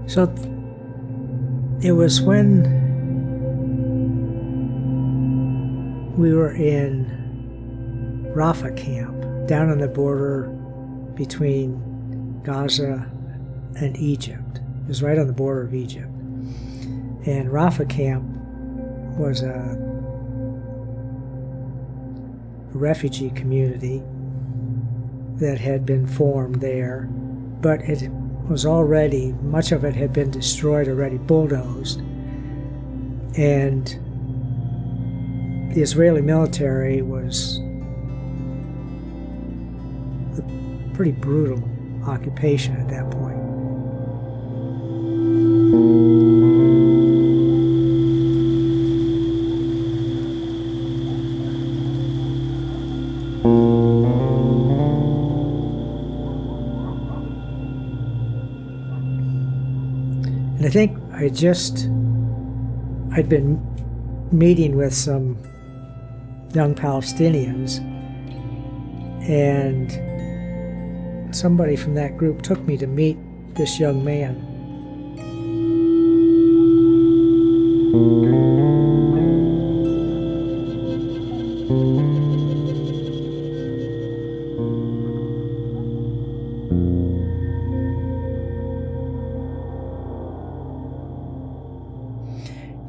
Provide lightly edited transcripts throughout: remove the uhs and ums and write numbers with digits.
So it was when we were in Rafa Camp, down on the border between Gaza and Egypt. It was right on the border of Egypt. And Rafa Camp was a refugee community that had been formed there, but it was already, much of it had been destroyed already, bulldozed. And the Israeli military was a pretty brutal occupation at that point. And I think I'd been meeting with some young Palestinians, and somebody from that group took me to meet this young man.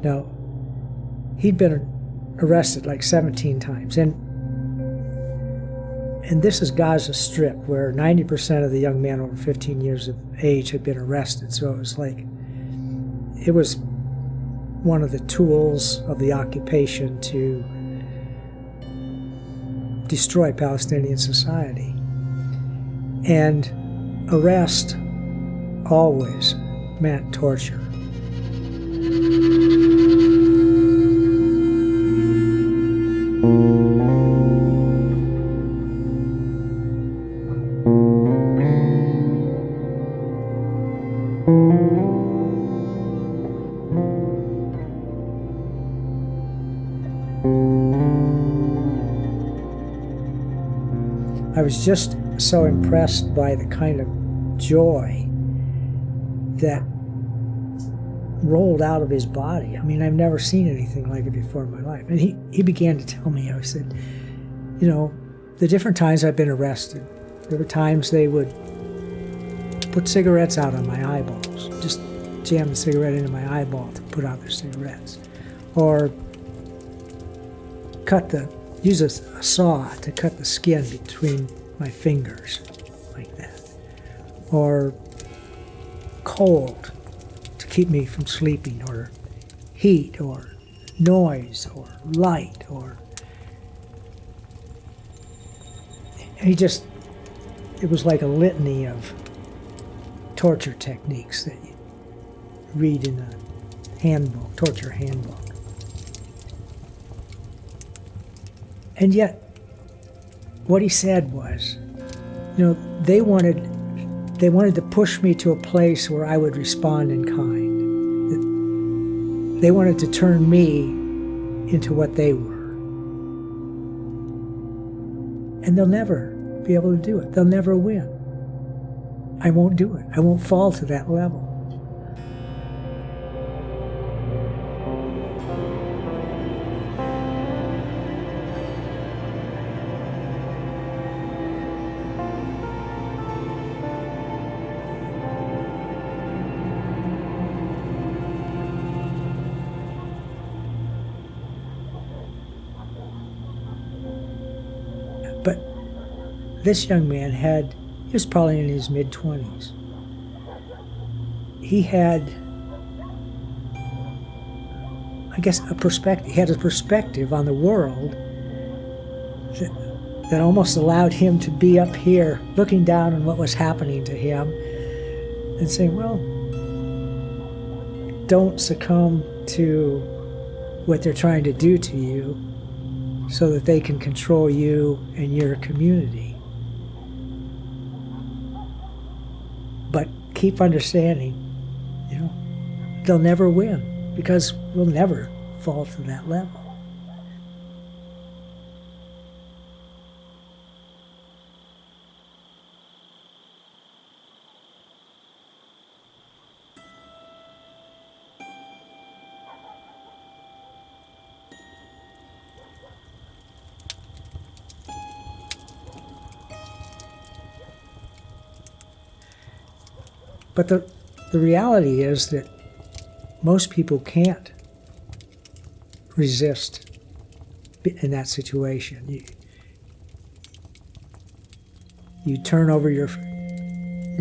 Now, he'd been arrested like 17 times, and this is Gaza Strip, where 90% of the young men over 15 years of age had been arrested. So it was one of the tools of the occupation to destroy Palestinian society. And arrest always meant torture. I was just so impressed by the kind of joy that rolled out of his body. I mean, I've never seen anything like it before in my life. And he began to tell me, I said, the different times I've been arrested, there were times they would put cigarettes out on my eyeballs, just jam the cigarette into my eyeball to put out their cigarettes. Or use a saw to cut the skin between my fingers, like that. Or cold to keep me from sleeping, or heat, or noise, or light, it was like a litany of torture techniques that you read in a handbook, torture handbook. And yet, what he said was, they wanted to push me to a place where I would respond in kind. They wanted to turn me into what they were. And they'll never be able to do it. They'll never win. I won't do it. I won't fall to that level. But this young man he was probably in his mid-20s. He had, I guess, he had a perspective on the world that almost allowed him to be up here looking down on what was happening to him and saying, well, don't succumb to what they're trying to do to you so that they can control you and your community. But keep understanding, they'll never win because we'll never fall to that level. But the reality is that most people can't resist in that situation. You turn over your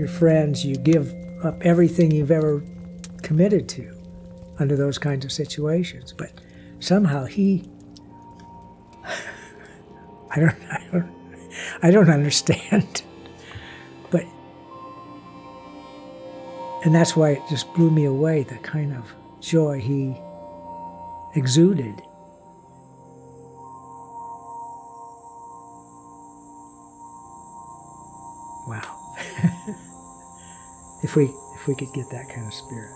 friends, you give up everything you've ever committed to under those kinds of situations. But somehow I don't understand. But, and that's why it just blew me away, the kind of joy he exuded. Wow. If we could get that kind of spirit.